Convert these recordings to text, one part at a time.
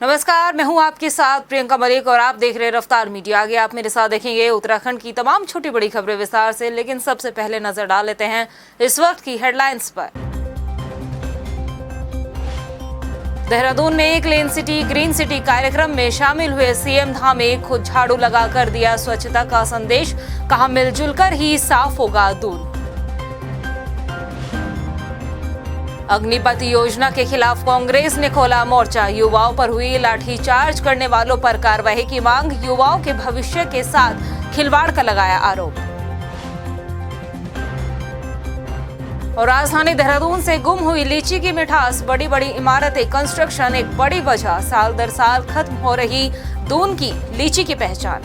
नमस्कार, मैं हूं आपके साथ प्रियंका मलिक और आप देख रहे हैं रफ्तार मीडिया। आगे आप मेरे साथ देखेंगे उत्तराखंड की तमाम छोटी बड़ी खबरें विस्तार से, लेकिन सबसे पहले नजर डाल लेते हैं इस वक्त की हेडलाइंस पर। देहरादून में क्लीन सिटी ग्रीन सिटी कार्यक्रम में शामिल हुए सीएम धामी खुद झाड़ू लगाकर दिया स्वच्छता का संदेश, कहा मिलजुल कर ही साफ होगा दून। अग्निपथ योजना के खिलाफ कांग्रेस ने खोला मोर्चा, युवाओं पर हुई लाठीचार्ज करने वालों पर कार्रवाई की मांग, युवाओं के भविष्य के साथ खिलवाड़ का लगाया आरोप। और राजधानी देहरादून से गुम हुई लीची की मिठास, बड़ी बड़ी इमारतें कंस्ट्रक्शन एक बड़ी वजह, साल दर साल खत्म हो रही दून की लीची की पहचान।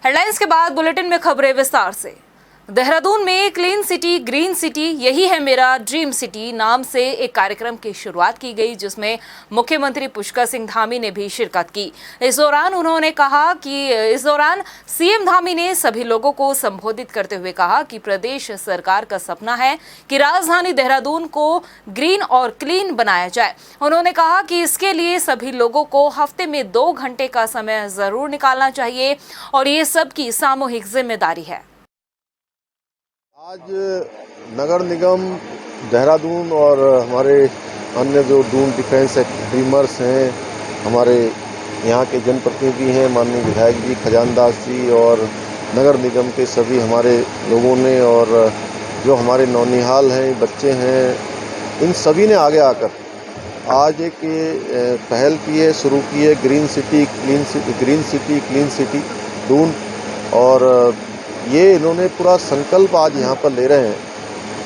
हेडलाइंस के बाद बुलेटिन में खबरें विस्तार से। देहरादून में क्लीन सिटी ग्रीन सिटी यही है मेरा ड्रीम सिटी नाम से एक कार्यक्रम की शुरुआत की गई, जिसमें मुख्यमंत्री पुष्कर सिंह धामी ने भी शिरकत की। इस दौरान सीएम धामी ने सभी लोगों को संबोधित करते हुए कहा कि प्रदेश सरकार का सपना है कि राजधानी देहरादून को ग्रीन और क्लीन बनाया जाए। उन्होंने कहा कि इसके लिए सभी लोगों को हफ्ते में 2 घंटे का समय जरूर निकालना चाहिए और ये सबकी सामूहिक जिम्मेदारी है। आज नगर निगम देहरादून और हमारे अन्य जो दून डिफेंस ड्रीमर्स हैं, हमारे यहाँ के जनप्रतिनिधि हैं, माननीय विधायक जी, खजानदास जी और नगर निगम के सभी हमारे लोगों ने, और जो हमारे नौनिहाल हैं, बच्चे हैं, इन सभी ने आगे आकर आज एक पहल की है, शुरू की है green city clean city Doon. और ये इन्होंने पूरा संकल्प आज यहाँ पर ले रहे हैं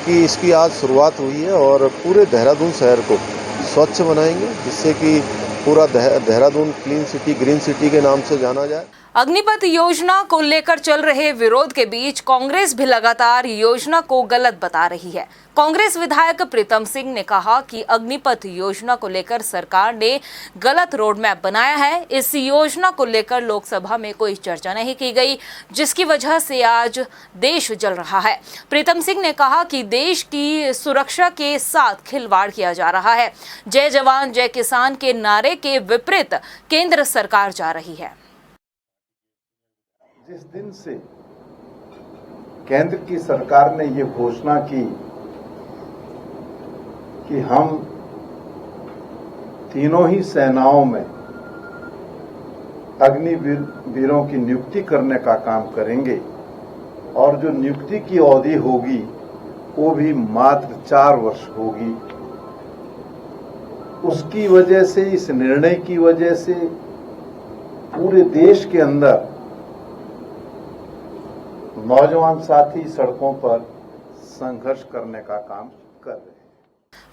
कि इसकी आज शुरुआत हुई है और पूरे देहरादून शहर को स्वच्छ बनाएंगे, जिससे कि पूरा Dehradun clean city green city के नाम से जाना जाए। अग्निपथ योजना को लेकर चल रहे विरोध के बीच कांग्रेस भी लगातार योजना को गलत बता रही है। कांग्रेस विधायक प्रीतम सिंह ने कहा कि अग्निपथ योजना को लेकर सरकार ने गलत रोड मैप बनाया है। इस योजना को लेकर लोकसभा में कोई चर्चा नहीं की गई, जिसकी वजह से आज देश जल रहा है। प्रीतम सिंह ने कहा कि देश की सुरक्षा के साथ खिलवाड़ किया जा रहा है। जय जवान जय किसान के नारे के विपरीत केंद्र सरकार जा रही है। जिस दिन से केंद्र की सरकार ने ये घोषणा की कि हम तीनों ही सेनाओं में अग्निवीरों की नियुक्ति करने का काम करेंगे और जो नियुक्ति की अवधि होगी वो भी मात्र 4 वर्ष होगी, उसकी वजह से, इस निर्णय की वजह से पूरे देश के अंदर नौजवान साथी सड़कों पर संघर्ष करने का काम कर रहे हैं।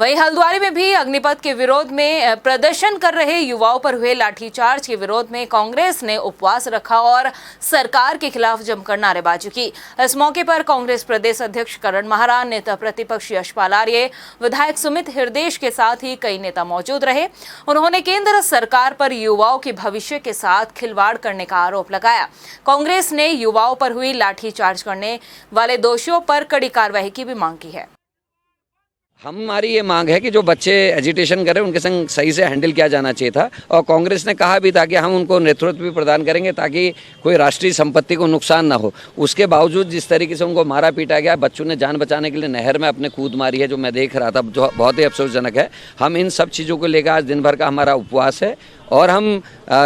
वहीं हल्द्वानी में भी अग्निपथ के विरोध में प्रदर्शन कर रहे युवाओं पर हुए लाठीचार्ज के विरोध में कांग्रेस ने उपवास रखा और सरकार के खिलाफ जमकर नारेबाजी की। इस मौके पर कांग्रेस प्रदेश अध्यक्ष करण महाराज, नेता प्रतिपक्ष यशपाल आर्य, विधायक सुमित हृदयेश के साथ ही कई नेता मौजूद रहे। उन्होंने केंद्र सरकार पर युवाओं के भविष्य के साथ खिलवाड़ करने का आरोप लगाया। कांग्रेस ने युवाओं पर हुई लाठीचार्ज करने वाले दोषियों पर कड़ी कार्रवाई की भी मांग की है। हमारी ये मांग है कि जो बच्चे एजिटेशन कर रहे हैं उनके संग सही से हैंडल किया जाना चाहिए था, और कांग्रेस ने कहा भी था कि हम उनको नेतृत्व भी प्रदान करेंगे ताकि कोई राष्ट्रीय संपत्ति को नुकसान ना हो। उसके बावजूद जिस तरीके से उनको मारा पीटा गया, बच्चों ने जान बचाने के लिए नहर में अपने कूद मारी है, जो मैं देख रहा था, जो बहुत ही अफसोसजनक है। हम इन सब चीज़ों को लेकर आज दिन भर का हमारा उपवास है और हम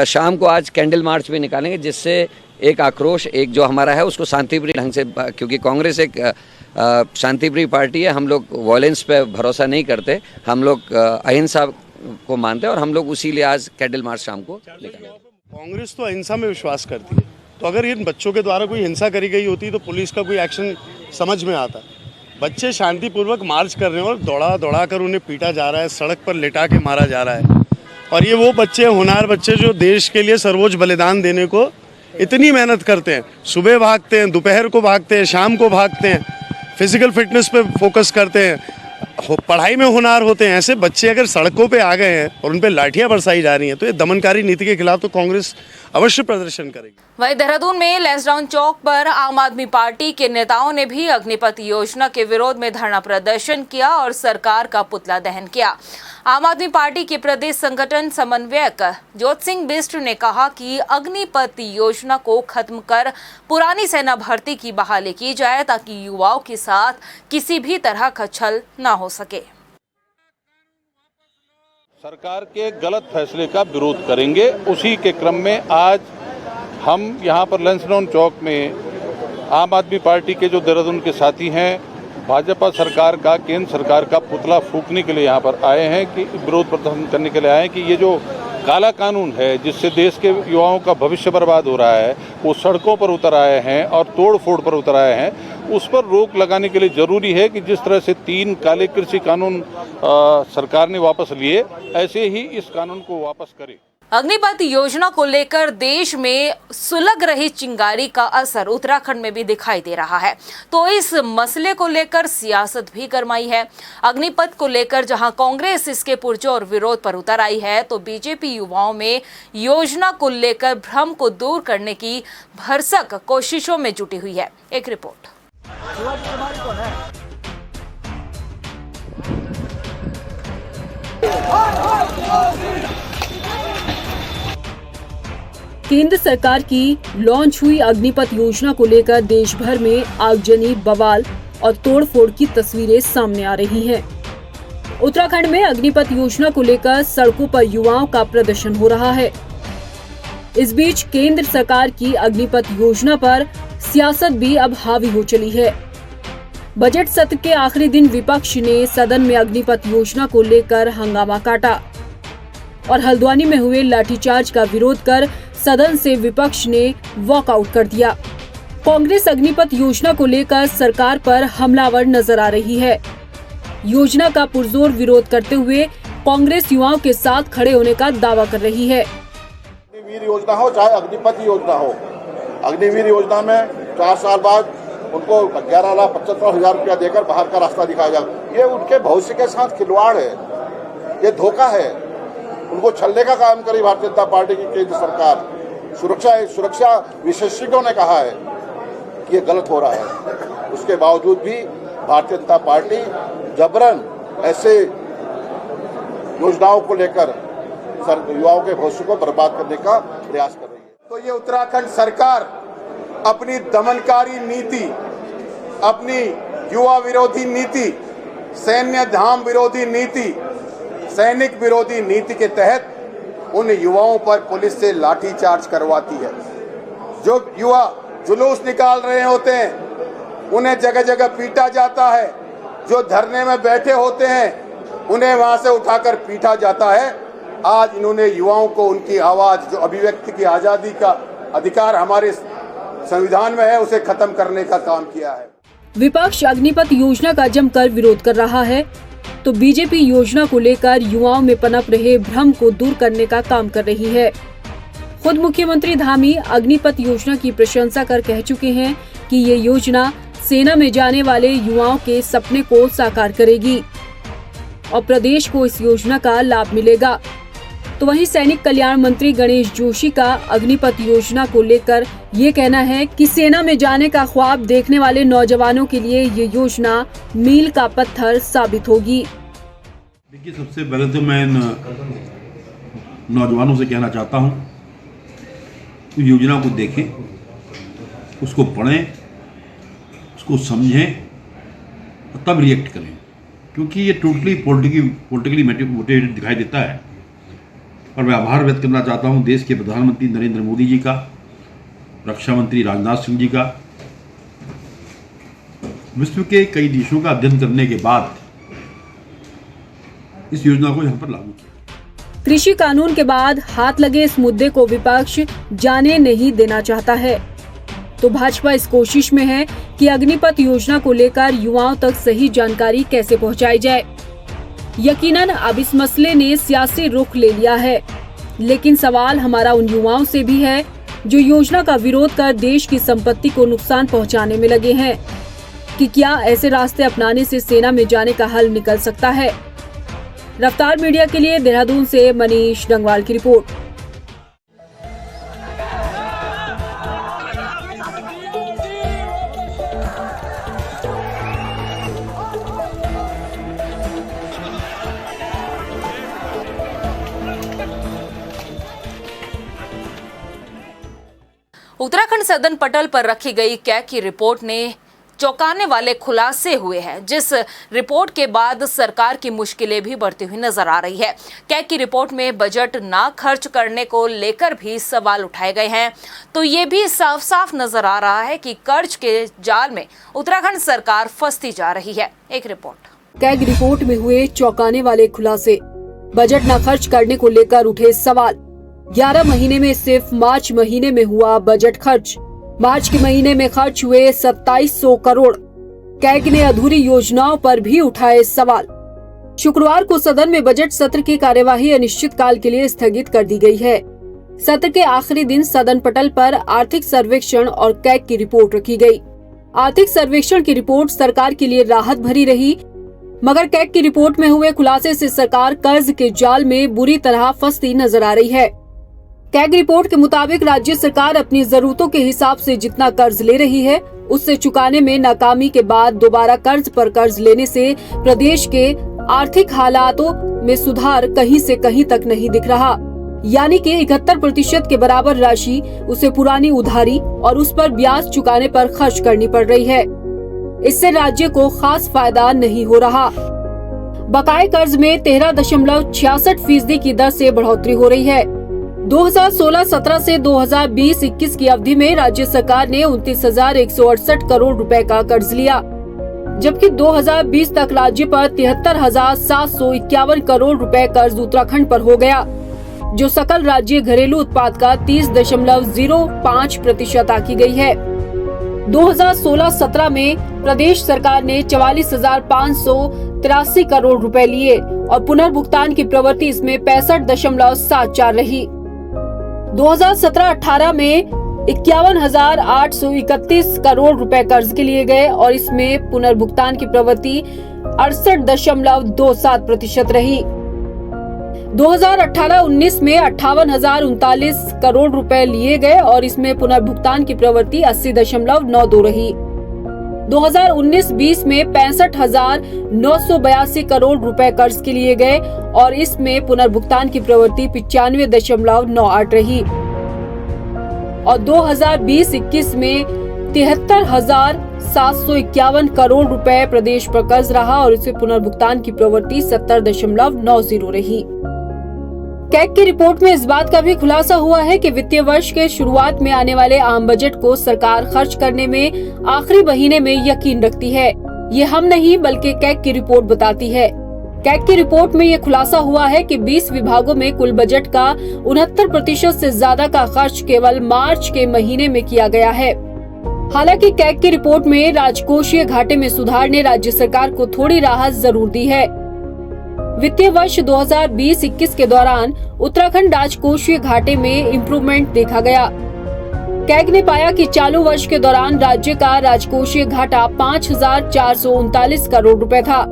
शाम को आज कैंडल मार्च भी निकालेंगे, जिससे एक आक्रोश, एक जो हमारा है उसको शांतिप्रिय ढंग से, क्योंकि कांग्रेस एक शांतिप्रिय पार्टी है, हम लोग वॉयलेंस पे भरोसा नहीं करते, हम लोग अहिंसा को मानते हैं और हम लोग उसी लिए आज कैंडल मार्च शाम को निकालेंगे। कांग्रेस तो अहिंसा में विश्वास करती है, तो अगर इन बच्चों के द्वारा कोई हिंसा करी गई होती तो पुलिस का कोई एक्शन समझ में आता। बच्चे शांतिपूर्वक मार्च कर रहे हैं और दौड़ा कर उन्हें पीटा जा रहा है, सड़क पर लिटा के मारा जा रहा है। और ये वो बच्चे, होनहार बच्चे, जो देश के लिए सर्वोच्च बलिदान देने को इतनी मेहनत करते हैं, सुबह भागते हैं, दोपहर को भागते हैं, शाम को भागते हैं, फिजिकल फिटनेस पे फोकस करते हैं, पढ़ाई में होनहार होते हैं। ऐसे बच्चे अगर सड़कों पे आ गए हैं और उन पे लाठियां बरसाई जा रही हैं, तो ये दमनकारी नीति के खिलाफ तो कांग्रेस अवश्य प्रदर्शन करेंगे। वहीं देहरादून में लैंसडाउन चौक पर आम आदमी पार्टी के नेताओं ने भी अग्निपथ योजना के विरोध में धरना प्रदर्शन किया और सरकार का पुतला दहन किया। आम आदमी पार्टी के प्रदेश संगठन समन्वयक ज्योत सिंह बिष्ट ने कहा कि अग्निपथ योजना को खत्म कर पुरानी सेना भर्ती की बहाली की जाए ताकि युवाओं के साथ किसी भी तरह का छल न हो सके। सरकार के गलत फैसले का विरोध करेंगे। उसी के क्रम में आज हम यहाँ पर लैंसडाउन चौक में आम आदमी पार्टी के जो देहरादून के साथी हैं, भाजपा सरकार का, केंद्र सरकार का पुतला फूंकने के लिए यहाँ पर आए हैं, कि विरोध प्रदर्शन करने के लिए आए हैं कि ये जो काला कानून है जिससे देश के युवाओं का भविष्य बर्बाद हो रहा है, वो सड़कों पर उतर आए हैं और तोड़ फोड़ पर उतर आए हैं। उस पर रोक लगाने के लिए जरूरी है कि जिस तरह से 3 काले कृषि कानून सरकार ने वापस लिए, ऐसे ही इस कानून को वापस करे। अग्निपथ योजना को लेकर देश में सुलग रही चिंगारी का असर उत्तराखंड में भी दिखाई दे रहा है, तो इस मसले को लेकर सियासत भी गरमाई है। अग्निपथ को लेकर जहां कांग्रेस इसके पुरजोर विरोध पर उतर आई है, तो बीजेपी युवाओं में योजना को लेकर भ्रम को दूर करने की भरसक कोशिशों में जुटी हुई है। एक रिपोर्ट। केंद्र सरकार की लॉन्च हुई अग्निपथ योजना को लेकर देश भर में आगजनी, बवाल और तोड़फोड़ की तस्वीरें सामने आ रही हैं। उत्तराखंड में अग्निपथ योजना को लेकर सड़कों पर युवाओं का प्रदर्शन हो रहा है। इस बीच केंद्र सरकार की अग्निपथ योजना पर सियासत भी अब हावी हो चली है। बजट सत्र के आखिरी दिन विपक्ष ने सदन में अग्निपथ योजना को लेकर हंगामा काटा और हल्द्वानी में हुए लाठीचार्ज का विरोध कर सदन से विपक्ष ने वॉकआउट कर दिया। कांग्रेस अग्निपथ योजना को लेकर सरकार पर हमलावर नजर आ रही है। योजना का पुरजोर विरोध करते हुए कांग्रेस युवाओं के साथ खड़े होने का दावा कर रही है। अग्निवीर योजना हो चाहे अग्निपथ योजना हो, अग्निवीर योजना में 4 साल बाद उनको 11,75,000 रुपया देकर बाहर का रास्ता दिखाया जाए। ये उनके भविष्य के साथ खिलवाड़ है, ये धोखा है। उनको छलने का काम करी भारतीय जनता पार्टी की केंद्र सरकार। सुरक्षा विशेषज्ञों ने कहा है कि ये गलत हो रहा है, उसके बावजूद भी भारतीय जनता पार्टी जबरन ऐसे योजनाओं को लेकर युवाओं के भविष्य को बर्बाद करने का प्रयास कर रही है। तो ये उत्तराखंड सरकार अपनी दमनकारी नीति, अपनी युवा विरोधी नीति, सैन्य धाम विरोधी नीति, सैनिक विरोधी नीति के तहत उन युवाओं पर पुलिस से लाठीचार्ज करवाती है। जो युवा जुलूस निकाल रहे होते हैं उन्हें जगह जगह पीटा जाता है। जो धरने में बैठे होते हैं उन्हें वहां से उठाकर पीटा जाता है। आज इन्होंने युवाओं को उनकी आवाज, जो अभिव्यक्ति की आजादी का अधिकार हमारे संविधान में है, उसे खत्म करने का काम किया है। विपक्ष अग्निपथ योजना का जमकर विरोध कर रहा है, तो बीजेपी योजना को लेकर युवाओं में पनप रहे भ्रम को दूर करने का काम कर रही है। खुद मुख्यमंत्री धामी अग्निपथ योजना की प्रशंसा कर कह चुके हैं कि ये योजना सेना में जाने वाले युवाओं के सपने को साकार करेगी और प्रदेश को इस योजना का लाभ मिलेगा। तो वहीं सैनिक कल्याण मंत्री गणेश जोशी का अग्निपथ योजना को लेकर ये कहना है कि सेना में जाने का ख्वाब देखने वाले नौजवानों के लिए ये योजना मील का पत्थर साबित होगी। देखिए, सबसे पहले तो मैं नौजवानों से कहना चाहता हूँ कि योजना को देखें, उसको पढ़ें, उसको समझें और तब रिएक्ट करें, क्योंकि ये टोटली पॉलिटिकली मोटिवेटेड दिखाई देता है। और मैं आभार व्यक्त करना चाहता हूँ देश के प्रधानमंत्री नरेंद्र मोदी जी का, रक्षा मंत्री राजनाथ सिंह जी का। विश्व के कई देशों का अध्ययन करने के बाद इस योजना को यहाँ पर लागू किया। कृषि कानून के बाद हाथ लगे इस मुद्दे को विपक्ष जाने नहीं देना चाहता है, तो भाजपा इस कोशिश में है कि अग्निपथ योजना को लेकर युवाओं तक सही जानकारी कैसे पहुंचाई जाए। यकीनन अब इस मसले ने सियासी रुख ले लिया है, लेकिन सवाल हमारा उन युवाओं से भी है जो योजना का विरोध कर देश की संपत्ति को नुकसान पहुंचाने में लगे हैं, कि क्या ऐसे रास्ते अपनाने से सेना में जाने का हल निकल सकता है। रफ्तार मीडिया के लिए देहरादून से मनीष डंगवाल की रिपोर्ट। उत्तराखंड सदन पटल पर रखी गई कैग की रिपोर्ट ने चौंकाने वाले खुलासे हुए हैं, जिस रिपोर्ट के बाद सरकार की मुश्किलें भी बढ़ती हुई नजर आ रही है। कैग की रिपोर्ट में बजट ना खर्च करने को लेकर भी सवाल उठाए गए हैं, तो ये भी साफ साफ नजर आ रहा है कि कर्ज के जाल में उत्तराखंड सरकार फंसती जा रही है। एक रिपोर्ट। कैग रिपोर्ट में हुए चौंकाने वाले खुलासे, बजट न खर्च करने को लेकर उठे सवाल। 11 महीने में सिर्फ मार्च महीने में हुआ बजट खर्च। मार्च के महीने में खर्च हुए 2700 करोड़। कैग ने अधूरी योजनाओं पर भी उठाए सवाल। शुक्रवार को सदन में बजट सत्र की कार्यवाही अनिश्चितकाल के लिए स्थगित कर दी गई है। सत्र के आखिरी दिन सदन पटल पर आर्थिक सर्वेक्षण और कैग की रिपोर्ट रखी गई। आर्थिक सर्वेक्षण की रिपोर्ट सरकार के लिए राहत भरी रही, मगर कैग की रिपोर्ट में हुए खुलासे से सरकार कर्ज के जाल में बुरी तरह फंसती नजर आ रही है। कैग रिपोर्ट के मुताबिक राज्य सरकार अपनी जरूरतों के हिसाब से जितना कर्ज ले रही है, उससे चुकाने में नाकामी के बाद दोबारा कर्ज पर कर्ज लेने से प्रदेश के आर्थिक हालातों में सुधार कहीं से कहीं तक नहीं दिख रहा। यानी कि 71% के बराबर राशि उसे पुरानी उधारी और उस पर ब्याज चुकाने पर खर्च करनी पड़ रही है। इससे राज्य को खास फायदा नहीं हो रहा। बकाये कर्ज में 13.66% की दर से बढ़ोतरी हो रही है। 2016-17 से 2020-21 की अवधि में राज्य सरकार ने 29,168 करोड़ रुपए का कर्ज लिया, जबकि 2020 तक राज्य पर 73,751 करोड़ रुपए कर्ज उत्तराखंड पर हो गया, जो सकल राज्य घरेलू उत्पाद का 30.05% आकी गई है। 2016-17 में प्रदेश सरकार ने 44,583 करोड़ रुपए लिए और पुनर्भुगतान की प्रवृत्ति इसमें 65.74 रही। 2017-18 में 51,831 करोड़ रुपए कर्ज के लिए गए और इसमें पुनर्भुगतान की प्रवृत्ति 68.27% रही। 2018-19 में 58,039 करोड़ रुपए लिए गए और इसमें पुनर्भुगतान की प्रवृत्ति 80.92 रही। 2019-20 में 65,982 करोड़ रुपए कर्ज के लिए गए और इसमें पुनर्भुगतान की प्रवृत्ति 95.98 रही और 2020-21 में 73,751 करोड़ रुपए प्रदेश पर कर्ज रहा और इसमें पुनर्भुगतान की प्रवृत्ति 70.90 रही। कैग की रिपोर्ट में इस बात का भी खुलासा हुआ है कि वित्तीय वर्ष के शुरुआत में आने वाले आम बजट को सरकार खर्च करने में आखिरी महीने में यकीन रखती है। ये हम नहीं बल्कि कैग की रिपोर्ट बताती है। कैग की रिपोर्ट में ये खुलासा हुआ है कि 20 विभागों में कुल बजट का 69% से ज्यादा का खर्च केवल मार्च के महीने में किया गया है। हालांकि कैग की रिपोर्ट में राजकोषीय घाटे में सुधार ने राज्य सरकार को थोड़ी राहत जरूर दी है। वित्तीय वर्ष 2020-21 के दौरान उत्तराखंड राजकोषीय घाटे में इम्प्रूवमेंट देखा गया। कैग ने पाया कि चालू वर्ष के दौरान राज्य का राजकोषीय घाटा 5,439 करोड़ रुपए था,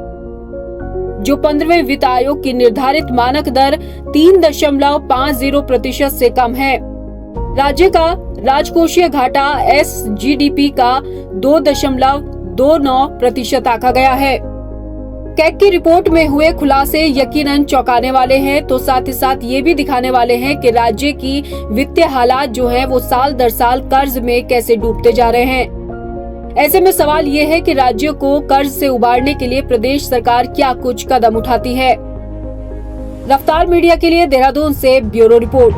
जो 15वें वित्त आयोग की निर्धारित मानक दर 3.50% से कम है। राज्य का राजकोषीय घाटा SGDP का 2.29% आका गया है। कैग की रिपोर्ट में हुए खुलासे यकीनन चौंकाने वाले हैं, तो साथ ही साथ ये भी दिखाने वाले हैं कि राज्य की वित्तीय हालात जो है वो साल दर साल कर्ज में कैसे डूबते जा रहे हैं। ऐसे में सवाल ये है कि राज्य को कर्ज से उबारने के लिए प्रदेश सरकार क्या कुछ कदम उठाती है। रफ्तार मीडिया के लिए देहरादून से ब्यूरो रिपोर्ट।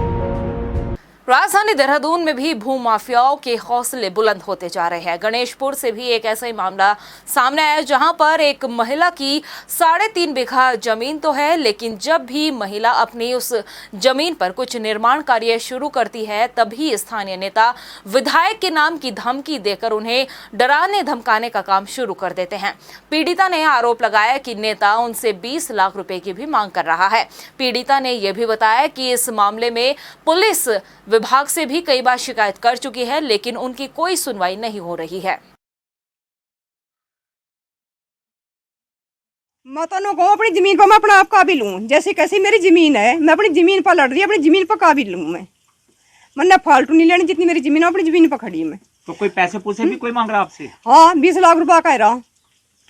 राजधानी देहरादून में भी भू माफियाओं के हौसले बुलंद होते जा रहे हैं। गणेशपुर से भी एक ऐसा ही मामला सामने आया, जहां पर एक महिला की 3.5 बीघा जमीन तो है, लेकिन जब भी महिला अपनी उस जमीन पर कुछ निर्माण कार्य शुरू करती है, तभी स्थानीय नेता विधायक के नाम की धमकी देकर उन्हें डराने धमकाने का काम शुरू कर देते हैं। पीड़िता ने आरोप लगाया कि नेता उनसे 20 लाख रुपए की भी मांग कर रहा है। पीड़िता ने यह भी बताया कि इस मामले में पुलिस विभाग से भी कई बार शिकायत कर चुकी है, लेकिन उनकी कोई सुनवाई नहीं हो रही है। मैं तो कहूँ अपनी जमीन पर मैं अपना आप काबिल हूँ। जैसे कैसी मेरी जमीन है, मैं अपनी जमीन पर लड़ रही हूँ, अपनी जमीन पर काबिल हूँ। मैंने फालतू नहीं लेनी, जितनी मेरी जमीन है अपनी जमीन पर खड़ी मैं। तो कोई पैसे पूछे भी कोई मांग रहा आपसे? हाँ, 20 लाख रुपया कह रहा।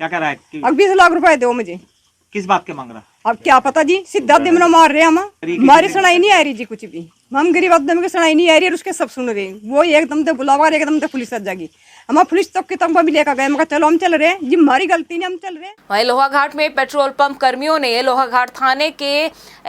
क्या कह रहा है? अब 20 लाख रुपए दो मुझे। किस बात के मांग रहा? अब क्या पता जी, सीधा दिमना मार रहे हम, हमारी सुनाई नहीं आ रही जी कुछ भी। हम गरीब आदमी की सुनाई नहीं आ रही है, उसके सब सुन रहे, वो एकदम से बुलावा, एकदम से पुलिस आ जाएगी। हम पुलिस तक की तंबा भी लेकर गए, मगर चलो हम चल रहे हैं जी, हमारी गलती नहीं, हम चल रहे हैं। वहीं लोहाघाट में पेट्रोल पंप कर्मियों ने लोहाघाट थाने के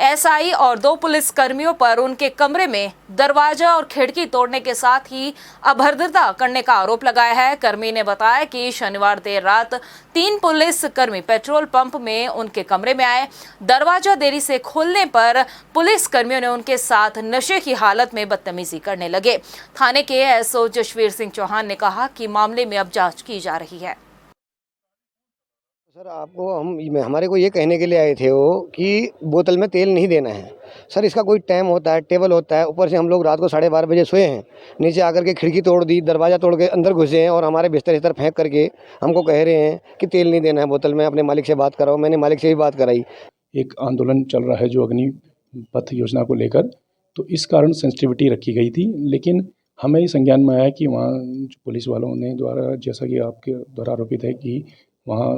एसआई और 2 पुलिस कर्मियों पर उनके कमरे में दरवाजा और खिड़की तोड़ने के साथ ही अभद्रता करने का आरोप लगाया है। कर्मी ने बताया कि शनिवार देर रात 3 पुलिस कर्मी पेट्रोल पंप में उनके कमरे में आए। दरवाजा देरी से खोलने पर पुलिस कर्मियों ने उनके साथ नशे की हालत में बदतमीजी करने लगे। थाने के एसओ जशवीर सिंह चौहान ने कहा कि मामले में अब जांच की जा रही है। सर आपको हमारे को ये कहने के लिए आए थे वो कि बोतल में तेल नहीं देना है। सर इसका कोई टाइम होता है, टेबल होता है। ऊपर से हम लोग रात को 12:30 बजे सोए हैं, नीचे आकर के खिड़की तोड़ दी, दरवाज़ा तोड़ के अंदर घुसे हैं और हमारे बिस्तर फेंक करके हमको कह रहे हैं कि तेल नहीं देना है बोतल में, अपने मालिक से बात कराओ। मैंने मालिक से भी बात कराई। एक आंदोलन चल रहा है जो अग्निपथ योजना को लेकर, तो इस कारण सेंसिटिविटी रखी गई थी। लेकिन हमें ये संज्ञान में आया कि वहाँ पुलिस वालों ने द्वारा, जैसा कि आपके द्वारा आरोपित है, कि वहाँ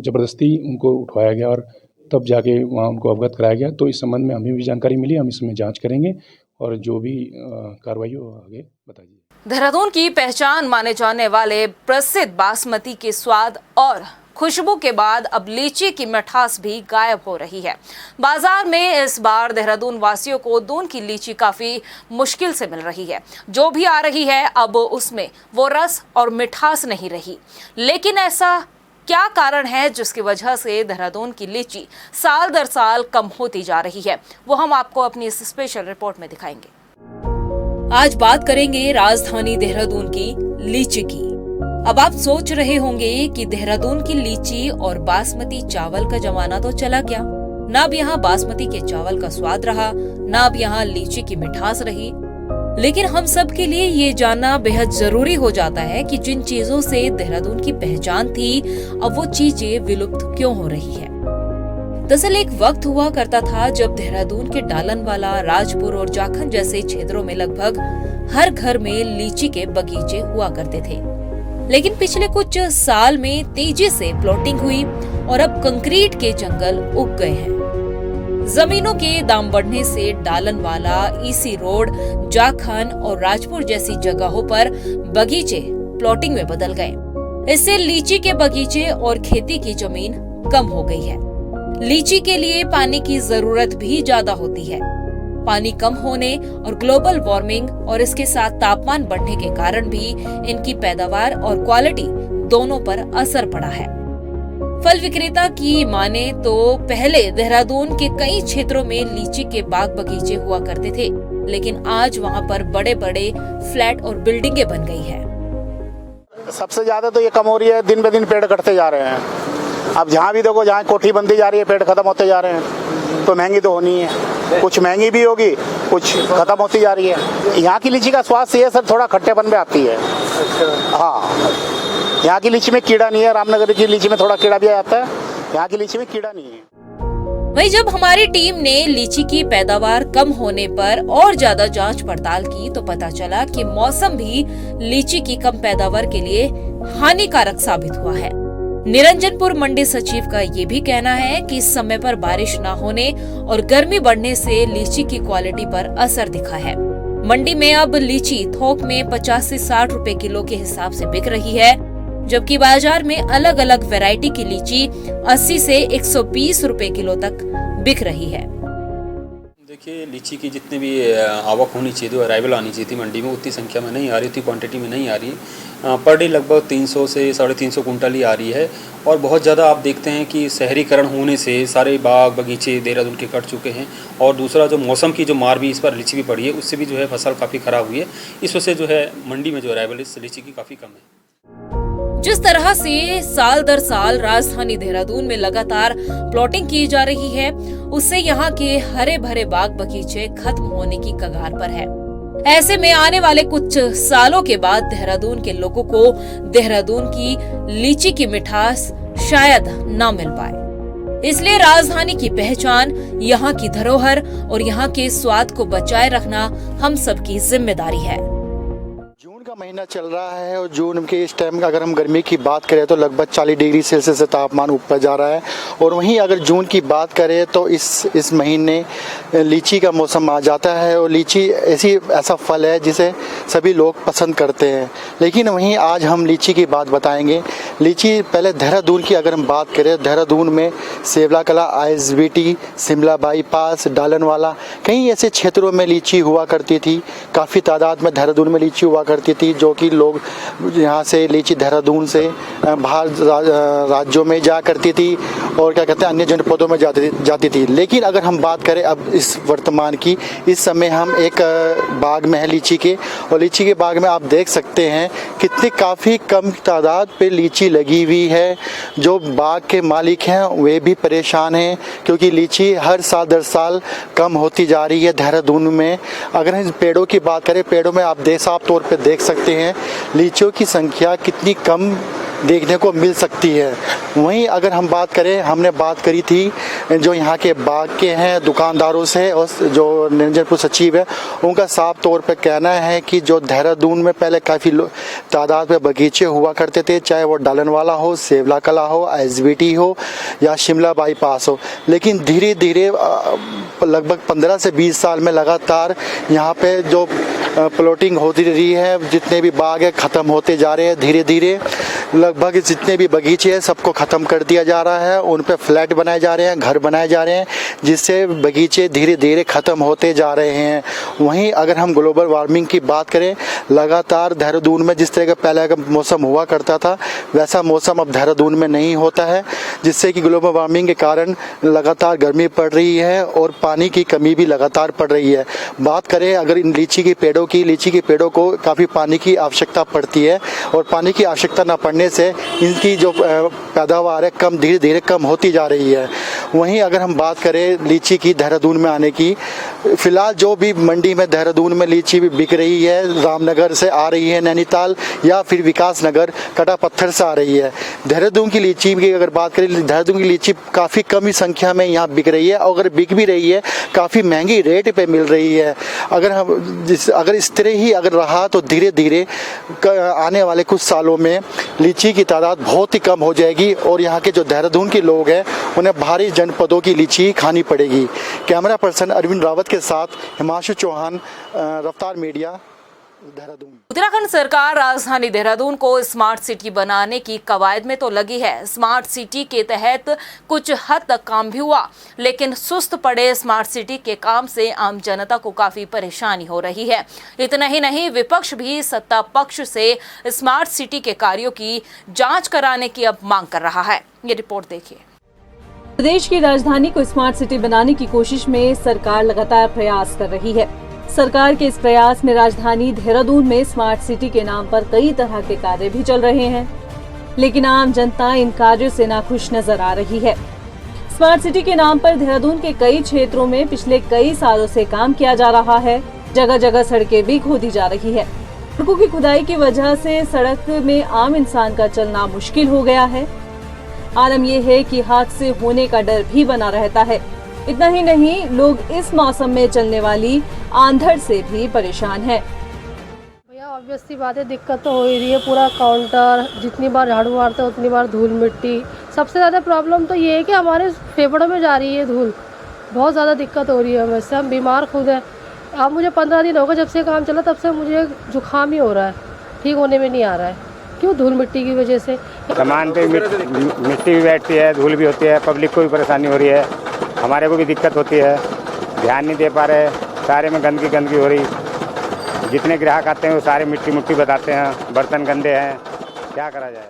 ज़बरदस्ती उनको उठवाया गया और तब जाके वहाँ उनको अवगत कराया गया। तो इस संबंध में हमें भी जानकारी मिली, हम इसमें जांच करेंगे और जो भी कार्रवाई हो आगे बता दीजिए। देहरादून की पहचान माने जाने वाले प्रसिद्ध बासमती के स्वाद और खुशबू के बाद अब लीची की मिठास भी गायब हो रही है। बाजार में इस बार देहरादून वासियों को दून की लीची काफी मुश्किल से मिल रही है। जो भी आ रही है अब उसमें वो रस और मिठास नहीं रही। लेकिन ऐसा क्या कारण है जिसकी वजह से देहरादून की लीची साल दर साल कम होती जा रही है, वो हम आपको अपनी इस स्पेशल रिपोर्ट में दिखाएंगे। आज बात करेंगे राजधानी देहरादून की लीची की। अब आप सोच रहे होंगे कि देहरादून की लीची और बासमती चावल का जमाना तो चला गया। न अब यहाँ बासमती के चावल का स्वाद रहा, न अब यहाँ लीची की मिठास रही। लेकिन हम सब के लिए ये जानना बेहद जरूरी हो जाता है कि जिन चीजों से देहरादून की पहचान थी, अब वो चीजें विलुप्त क्यों हो रही है। दरअसल एक वक्त हुआ करता था जब देहरादून के डालनवाला, राजपुर और जाखन जैसे क्षेत्रों में लगभग हर घर में लीची के बगीचे हुआ करते थे। लेकिन पिछले कुछ साल में तेजी से प्लॉटिंग हुई और अब कंक्रीट के जंगल उग गए हैं। जमीनों के दाम बढ़ने से डालनवाला, ईसी रोड, जाखन और राजपुर जैसी जगहों पर बगीचे प्लॉटिंग में बदल गए। इससे लीची के बगीचे और खेती की जमीन कम हो गई है। लीची के लिए पानी की जरूरत भी ज्यादा होती है। पानी कम होने और ग्लोबल वार्मिंग और इसके साथ तापमान बढ़ने के कारण भी इनकी पैदावार और क्वालिटी दोनों पर असर पड़ा है। फल विक्रेता की माने तो पहले देहरादून के कई क्षेत्रों में लीची के बाग बगीचे हुआ करते थे, लेकिन आज वहां पर बड़े बड़े फ्लैट और बिल्डिंगें बन गई है। सबसे ज्यादा तो ये कम हो रही है, दिन ब दिन पेड़ कटते जा रहे हैं। अब जहाँ भी देखो, जहाँ कोठी बनती जा रही है, पेड़ खत्म होते जा रहे हैं। तो महंगी तो होनी है, कुछ महंगी भी होगी, कुछ खत्म होती जा रही है। यहाँ की लीची का स्वाद से सर थोड़ा खट्टेपन में आती है। हाँ, यहाँ की लीची में कीड़ा नहीं है। रामनगर की लीची में थोड़ा कीड़ा भी आ जाता है, यहाँ की लीची में कीड़ा नहीं है। वहीं जब हमारी टीम ने लीची की पैदावार कम होने पर और ज्यादा जांच पड़ताल की तो पता चला कि मौसम भी लीची की कम पैदावार के लिए हानिकारक साबित हुआ है। निरंजनपुर मंडी सचिव का ये भी कहना है कि इस समय पर बारिश न होने और गर्मी बढ़ने से लीची की क्वालिटी पर असर दिखा है। मंडी में अब लीची थोक में 50 से 60 रुपए किलो के हिसाब से बिक रही है, जबकि बाजार में अलग अलग वैरायटी की लीची 80 से 120 रुपए किलो तक बिक रही है। देखिए, लीची की जितनी भी आवक होनी चाहिए, अराइवल आनी चाहिए थी मंडी में, उतनी संख्या में नहीं आ रही, उतनी क्वांटिटी में नहीं आ रही। पर डे लगभग 300 से 350 कुंटल ही आ रही है। और बहुत ज़्यादा आप देखते हैं कि शहरीकरण होने से सारे बाग बगीचे देहरादून के कट चुके हैं। और दूसरा जो मौसम की जो मार भी इस पर लीची भी पड़ी है, उससे भी जो है फसल काफ़ी ख़राब हुई है। इस वजह से जो है मंडी में जो अराइवल इस लीची की काफ़ी कम है। जिस तरह से साल दर साल राजधानी देहरादून में लगातार प्लॉटिंग की जा रही है, उससे यहाँ के हरे भरे बाग बगीचे खत्म होने की कगार पर है। ऐसे में आने वाले कुछ सालों के बाद देहरादून के लोगों को देहरादून की लीची की मिठास शायद न मिल पाए। इसलिए राजधानी की पहचान, यहाँ की धरोहर और यहाँ के स्वाद को बचाए रखना हम सबकी जिम्मेदारी है। जून का का महीना चल रहा है और जून के इस टाइम अगर हम गर्मी की बात करें तो लगभग 40 डिग्री सेल्सियस से तापमान ऊपर जा रहा है। और वहीं अगर जून की बात करें तो इस महीने लीची का मौसम आ जाता है और लीची ऐसा फल है जिसे सभी लोग पसंद करते हैं। लेकिन वहीं आज हम लीची की बात बताएंगे। लीची पहले देहरादून की अगर हम बात करें, देहरादून में सेवला कला, ISBT, शिमला बाईपास, डालनवाला, कई ऐसे क्षेत्रों में लीची हुआ करती थी। काफ़ी तादाद में देहरादून में लीची हुआ करती थी, जो कि लोग यहाँ से लीची देहरादून से बाहर राज्यों में जा करती थी और क्या कहते हैं अन्य जनपदों में जाती थी। लेकिन अगर हम बात करें अब इस वर्तमान की, इस समय हम एक बाग में है लीची के, और लीची के बाग में आप देख सकते हैं कितनी काफ़ी कम तादाद पे लीची लगी हुई है। जो बाग के मालिक हैं वे भी परेशान हैं क्योंकि लीची हर साल दर साल कम होती जा रही है देहरादून में। अगर हम पेड़ों की बात करें, पेड़ों में आप साफ तौर पे देख सकते हैं लीचियों की संख्या कितनी कम देखने को मिल सकती है। वहीं अगर हम बात करें, हमने बात करी थी जो यहाँ के बाग के हैं दुकानदारों से, और जो निरंजनपुर सचिव है उनका साफ तौर पे कहना है कि जो देहरादून में पहले काफ़ी तादाद में बगीचे हुआ करते थे, चाहे वो डालनवाला हो, सेवला कला हो, ISBT हो या शिमला बाईपास हो, लेकिन धीरे धीरे लगभग 15 से 20 साल में लगातार यहाँ पे जो प्लॉटिंग होती रही है, जितने भी बाग है ख़त्म होते जा रहे हैं। धीरे धीरे लगभग जितने भी बगीचे हैं सबको ख़त्म कर दिया जा रहा है, उन पे फ्लैट बनाए जा रहे हैं, घर बनाए जा रहे हैं, जिससे बगीचे धीरे धीरे ख़त्म होते जा रहे हैं। वहीं अगर हम ग्लोबल वार्मिंग की बात करें, लगातार देहरादून में जिस तरह का पहले का मौसम हुआ करता था वैसा मौसम अब देहरादून में नहीं होता है, जिससे कि ग्लोबल वार्मिंग के कारण लगातार गर्मी पड़ रही है और पानी की कमी भी लगातार पड़ रही है। बात करें अगर इन लीची के पेड़ों को काफ़ी पानी की आवश्यकता पड़ती है और पानी की आवश्यकता न पड़ने से इनकी जो पैदावार है धीरे धीरे कम होती जा रही है। वहीं अगर हम बात करें लीची की देहरादून में आने की, फ़िलहाल जो भी मंडी में देहरादून में लीची भी बिक रही है, रामनगर से आ रही है, नैनीताल या फिर विकास नगर कटा पत्थर से आ रही है। देहरादून की लीची की अगर बात करें, देहरादून की लीची काफ़ी कम ही संख्या में यहाँ बिक रही है, और अगर बिक भी रही है काफ़ी महंगी रेट पे मिल रही है। अगर इस तरह ही अगर रहा तो धीरे धीरे आने वाले कुछ सालों में लीची की तादाद बहुत ही कम हो जाएगी और यहाँ के जो देहरादून के लोग हैं उन्हें बाहरी जनपदों की लीची खानी पड़ेगी। कैमरा पर्सन अरविंद रावत के साथ हिमांशु चौहान, रफ्तार मीडिया, देहरादून। उत्तराखंड सरकार राजधानी देहरादून को स्मार्ट सिटी बनाने की कवायद में तो लगी है। स्मार्ट सिटी के तहत कुछ हद तक काम भी हुआ, लेकिन सुस्त पड़े स्मार्ट सिटी के काम से आम जनता को काफी परेशानी हो रही है। इतना ही नहीं, विपक्ष भी सत्ता पक्ष से स्मार्ट सिटी के कार्यों की जांच कराने की अब मांग कर रहा है। ये रिपोर्ट देखिए। प्रदेश की राजधानी को स्मार्ट सिटी बनाने की कोशिश में सरकार लगातार प्रयास कर रही है। सरकार के इस प्रयास में राजधानी देहरादून में स्मार्ट सिटी के नाम पर कई तरह के कार्य भी चल रहे हैं, लेकिन आम जनता इन कार्यों से नाखुश नजर आ रही है। स्मार्ट सिटी के नाम पर देहरादून के कई क्षेत्रों में पिछले कई सालों से काम किया जा रहा है। जगह जगह सड़कें भी खोदी जा रही है। सड़कों की खुदाई की वजह से सड़क में आम इंसान का चलना मुश्किल हो गया है। आलम यह है कि हादसे होने का डर भी बना रहता है। इतना ही नहीं, लोग इस मौसम में चलने वाली आंधड़ से भी परेशान हैं। भैया ऑब्वियस सी बात है, दिक्कत तो हो ही रही है। पूरा काउंटर, जितनी बार झाड़ू मारते हैं उतनी बार धूल मिट्टी। सबसे ज़्यादा प्रॉब्लम तो ये है कि हमारे फेफड़ों में जा रही है धूल। बहुत ज़्यादा दिक्कत हो रही है हमें, इससे हम बीमार खुद हैं। अब मुझे 15 दिन हो गए जब से काम चला, तब से मुझे जुकाम ही हो रहा है, ठीक होने में नहीं आ रहा है। क्यों? धूल मिट्टी की वजह से। सामान पे मिट्टी भी बैठती है, धूल भी होती है, पब्लिक को भी परेशानी हो रही है, हमारे को भी दिक्कत होती है। ध्यान नहीं दे पा रहे, सारे में गंदगी हो रही। जितने ग्राहक आते हैं वो सारे मिट्टी बताते हैं, बर्तन गंदे हैं, क्या करा जाए।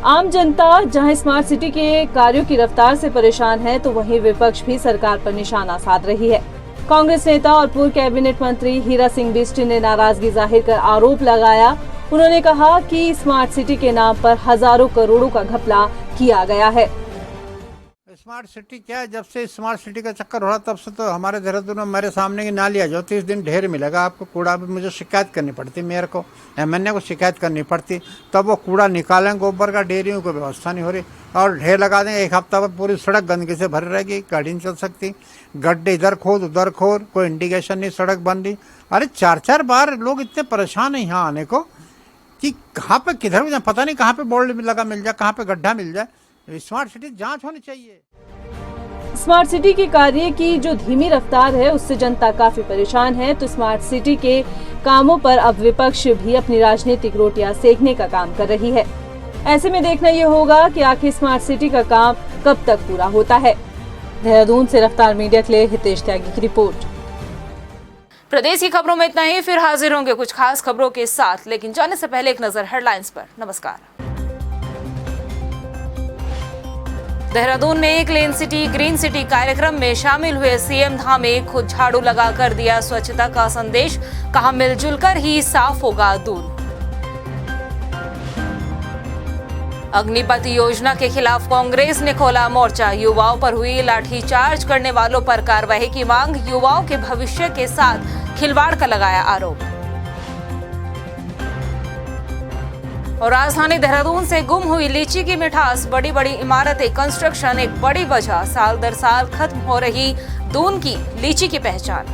आम जनता जहां स्मार्ट सिटी के कार्यों की रफ्तार से परेशान है, तो वहीं विपक्ष भी सरकार पर निशाना साध रही है। कांग्रेस नेता और पूर्व कैबिनेट मंत्री हीरा सिंह बिष्ट ने नाराजगी जाहिर कर आरोप लगाया। उन्होंने कहा कि स्मार्ट सिटी के नाम पर हजारों करोड़ों का घपला किया गया है। स्मार्ट सिटी क्या है, जब से स्मार्ट सिटी का चक्कर हो रहा तब से तो हमारे देहरादून में मेरे सामने की नाली आ जाओ 30 दिन ढेर मिलेगा आपको कूड़ा। भी मुझे शिकायत करनी पड़ती, मेयर को एमएनए को शिकायत करनी पड़ती, तब वो कूड़ा निकालें गोबर का। डेयरियों को व्यवस्था नहीं हो रही और ढेर लगा देंगे, एक हफ्ता बाद पूरी सड़क गंदगी से भर रहेगी, गाड़ी नहीं चल सकती। गड्ढे इधर खोद उधर खोद, कोई इंडिकेशन नहीं, सड़क बन रही। अरे 4-4 बार लोग इतने परेशान हैं यहाँ आने को कि कहाँ पे किधर जाए, पता नहीं कहाँ पे बोर्ड लगा मिल जाए, कहाँ पे गड्ढा मिल जाए। स्मार्ट सिटी जांच होनी चाहिए। स्मार्ट सिटी के कार्य की जो धीमी रफ्तार है उससे जनता काफी परेशान है। तो स्मार्ट सिटी के कामों पर अब विपक्ष भी अपनी राजनीतिक रोटियां सेकने का काम कर रही है। ऐसे में देखना ये होगा कि आखिर स्मार्ट सिटी का काम कब तक पूरा होता है। देहरादून से रफ्तार मीडिया के लिए हितेश त्यागी की रिपोर्ट। प्रदेश की खबरों में इतना ही, फिर हाजिर होंगे कुछ खास खबरों के साथ, लेकिन जाने से पहले एक नजर हेडलाइंस पर। नमस्कार। देहरादून में क्लीन सिटी ग्रीन सिटी कार्यक्रम में शामिल हुए सीएम धामी, खुद झाड़ू लगाकर दिया स्वच्छता का संदेश, कहा मिलजुल कर ही साफ होगा दून। अग्निपथ योजना के खिलाफ कांग्रेस ने खोला मोर्चा, युवाओं पर हुई लाठीचार्ज करने वालों पर कार्रवाई की मांग, युवाओं के भविष्य के साथ खिलवाड़ का लगाया आरोप। और राजधानी देहरादून से गुम हुई लीची की मिठास, बड़ी बड़ी इमारतें, कंस्ट्रक्शन एक बड़ी वजह, साल दर साल खत्म हो रही दून की लीची की पहचान।